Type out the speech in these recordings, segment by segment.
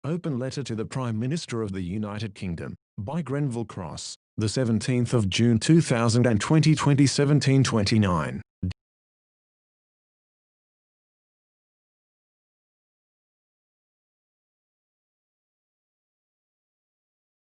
Open Letter to the Prime Minister of the United Kingdom, by Grenville Cross, the 17th of June 2020, 17:29.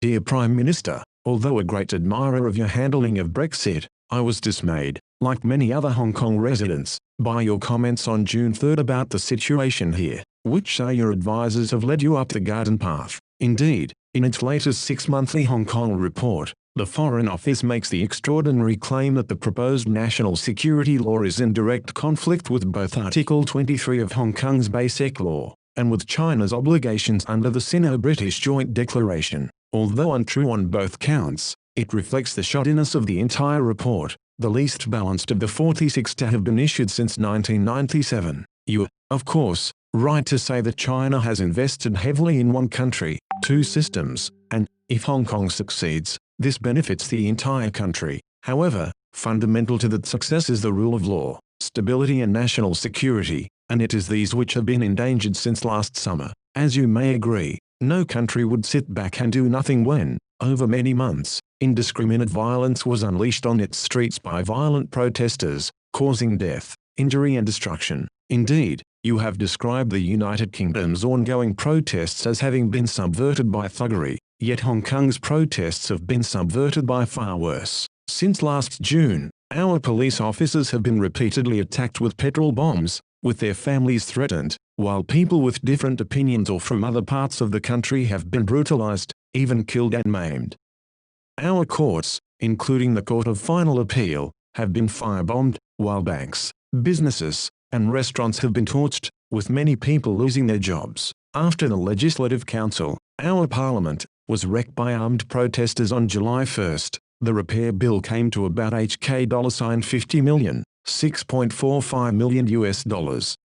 Dear Prime Minister, although a great admirer of your handling of Brexit, I was dismayed, like many other Hong Kong residents, by your comments on June 3 about the situation here, which say your advisers have led you up the garden path. Indeed, in its latest 6-monthly Hong Kong report, the Foreign Office makes the extraordinary claim that the proposed national security law is in direct conflict with both Article 23 of Hong Kong's Basic Law, and with China's obligations under the Sino-British Joint Declaration. Although untrue on both counts, it reflects the shoddiness of the entire report, the least balanced of the 46 to have been issued since 1997. You are, of course, right to say that China has invested heavily in one country, two systems, and, if Hong Kong succeeds, this benefits the entire country. However, fundamental to that success is the rule of law, stability and national security, and it is these which have been endangered since last summer. As you may agree, no country would sit back and do nothing when, over many months, indiscriminate violence was unleashed on its streets by violent protesters, causing death, injury and destruction. Indeed, you have described the United Kingdom's ongoing protests as having been subverted by thuggery, yet Hong Kong's protests have been subverted by far worse. Since last June, our police officers have been repeatedly attacked with petrol bombs, with their families threatened, while people with different opinions or from other parts of the country have been brutalized, even killed and maimed. Our courts, including the Court of Final Appeal, have been firebombed, while banks, businesses, and restaurants have been torched, with many people losing their jobs. After the Legislative Council, our Parliament, was wrecked by armed protesters on July 1, the repair bill came to about $50 million, $6.45 million.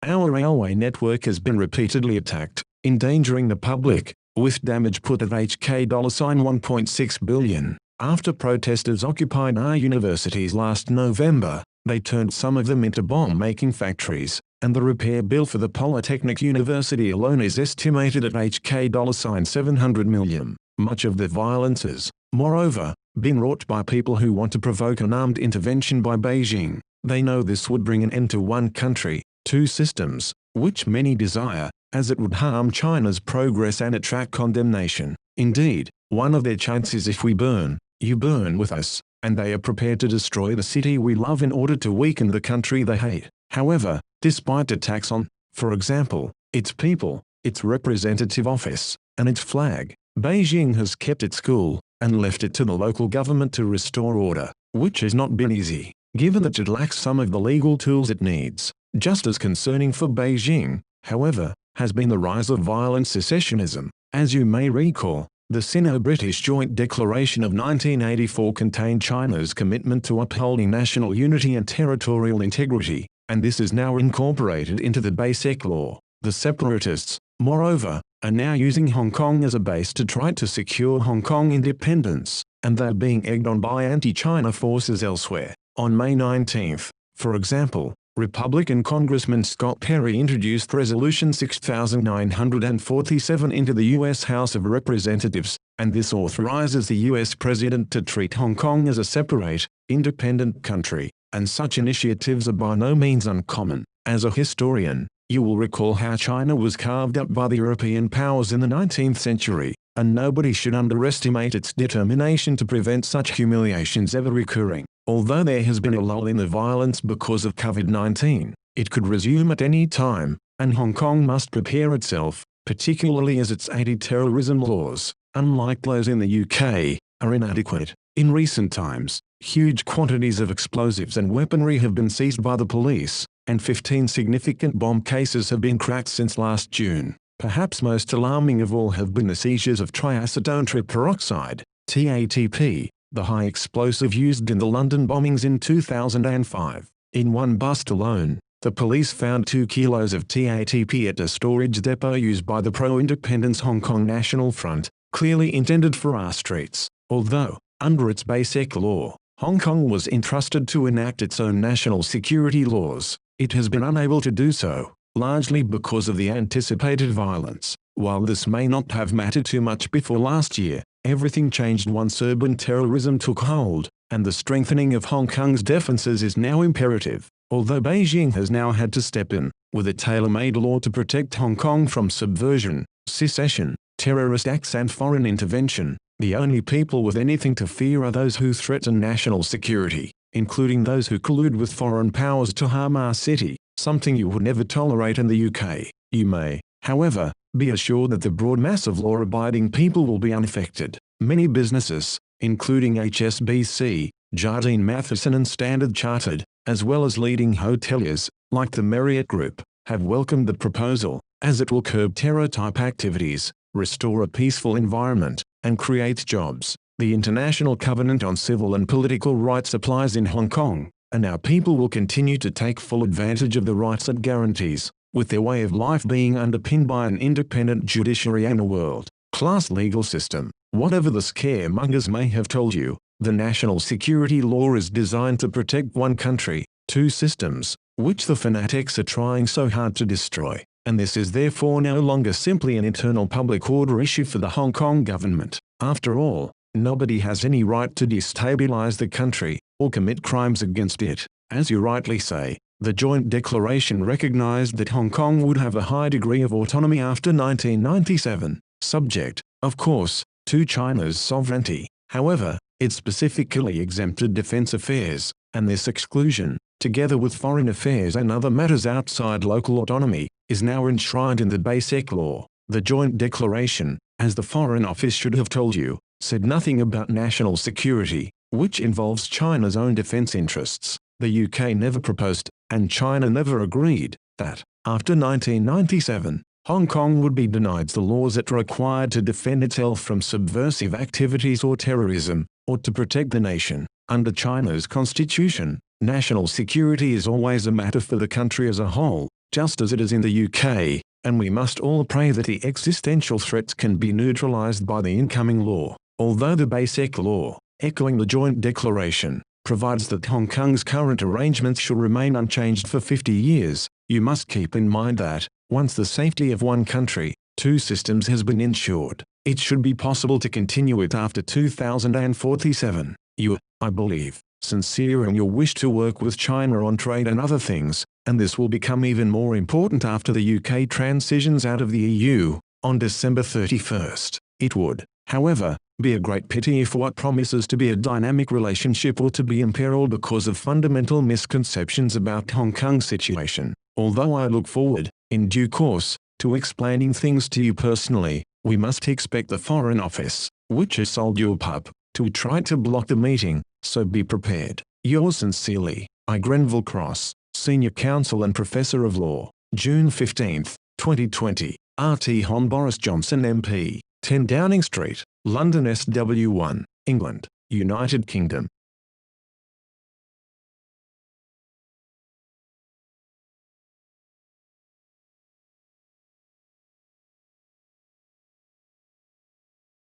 Our railway network has been repeatedly attacked, endangering the public, with damage put at $1.6 billion. After protesters occupied our universities last November, they turned some of them into bomb-making factories, and the repair bill for the Polytechnic University alone is estimated at $700 million. Much of the violence has, moreover, been wrought by people who want to provoke an armed intervention by Beijing. They know this would bring an end to one country, two systems, which many desire, as it would harm China's progress and attract condemnation. Indeed, one of their chants is if we burn, you burn with us, and they are prepared to destroy the city we love in order to weaken the country they hate. However, despite attacks on, for example, its people, its representative office, and its flag, Beijing has kept its cool, and left it to the local government to restore order, which has not been easy, given that it lacks some of the legal tools it needs. Just as concerning for Beijing, however, has been the rise of violent secessionism. As you may recall, the Sino-British Joint Declaration of 1984 contained China's commitment to upholding national unity and territorial integrity, and this is now incorporated into the Basic Law. The separatists, moreover, are now using Hong Kong as a base to try to secure Hong Kong independence, and they're being egged on by anti-China forces elsewhere. On May 19, for example, Republican Congressman Scott Perry introduced Resolution 6947 into the U.S. House of Representatives, and this authorizes the U.S. President to treat Hong Kong as a separate, independent country, and such initiatives are by no means uncommon. As a historian, you will recall how China was carved up by the European powers in the 19th century, and nobody should underestimate its determination to prevent such humiliations ever recurring. Although there has been a lull in the violence because of COVID-19, it could resume at any time, and Hong Kong must prepare itself, particularly as its anti-terrorism laws, unlike those in the UK, are inadequate. In recent times, huge quantities of explosives and weaponry have been seized by the police, and 15 significant bomb cases have been cracked since last June. Perhaps most alarming of all have been the seizures of triacetone triperoxide, TATP, the high explosive used in the London bombings in 2005. In one bust alone, the police found 2 kilos of TATP at a storage depot used by the pro-independence Hong Kong National Front, clearly intended for our streets. Although, under its Basic Law, Hong Kong was entrusted to enact its own national security laws, it has been unable to do so, largely because of the anticipated violence. While this may not have mattered too much before last year, everything changed once urban terrorism took hold, and the strengthening of Hong Kong's defenses is now imperative. Although Beijing has now had to step in, with a tailor-made law to protect Hong Kong from subversion, secession, terrorist acts and foreign intervention, the only people with anything to fear are those who threaten national security, including those who collude with foreign powers to harm our city, something you would never tolerate in the UK. You may, however, be assured that the broad mass of law-abiding people will be unaffected. Many businesses, including HSBC, Jardine Matheson and Standard Chartered, as well as leading hoteliers, like the Marriott Group, have welcomed the proposal, as it will curb terror-type activities, restore a peaceful environment, and create jobs. The International Covenant on Civil and Political Rights applies in Hong Kong, and our people will continue to take full advantage of the rights it guarantees, with their way of life being underpinned by an independent judiciary and a world-class legal system. Whatever the scaremongers may have told you, the national security law is designed to protect one country, two systems, which the fanatics are trying so hard to destroy, and this is therefore no longer simply an internal public order issue for the Hong Kong government. After all, nobody has any right to destabilize the country, or commit crimes against it. As you rightly say, the joint declaration recognized that Hong Kong would have a high degree of autonomy after 1997, subject, of course, to China's sovereignty. However, it specifically exempted defense affairs, and this exclusion, together with foreign affairs and other matters outside local autonomy, is now enshrined in the Basic Law. The Joint Declaration, as the Foreign Office should have told you, said nothing about national security, which involves China's own defense interests. The UK never proposed, and China never agreed, that, after 1997, Hong Kong would be denied the laws it required to defend itself from subversive activities or terrorism, or to protect the nation. Under China's constitution, national security is always a matter for the country as a whole, just as it is in the UK, and we must all pray that the existential threats can be neutralized by the incoming law. Although the Basic Law, echoing the Joint Declaration, provides that Hong Kong's current arrangements shall remain unchanged for 50 years, you must keep in mind that, once the safety of one country, two systems has been ensured, it should be possible to continue it after 2047. You, I believe, sincere in your wish to work with China on trade and other things, and this will become even more important after the UK transitions out of the EU, on December 31st. It would, however, be a great pity if what promises to be a dynamic relationship were to be imperiled because of fundamental misconceptions about Hong Kong's situation. Although I look forward, in due course, to explaining things to you personally, we must expect the Foreign Office, which has sold you a pup, to try to block the meeting, so be prepared. Yours sincerely, I. Grenville Cross, Senior Counsel and Professor of Law, June 15, 2020, RT Hon Boris Johnson MP, 10 Downing Street, London SW1, England, United Kingdom.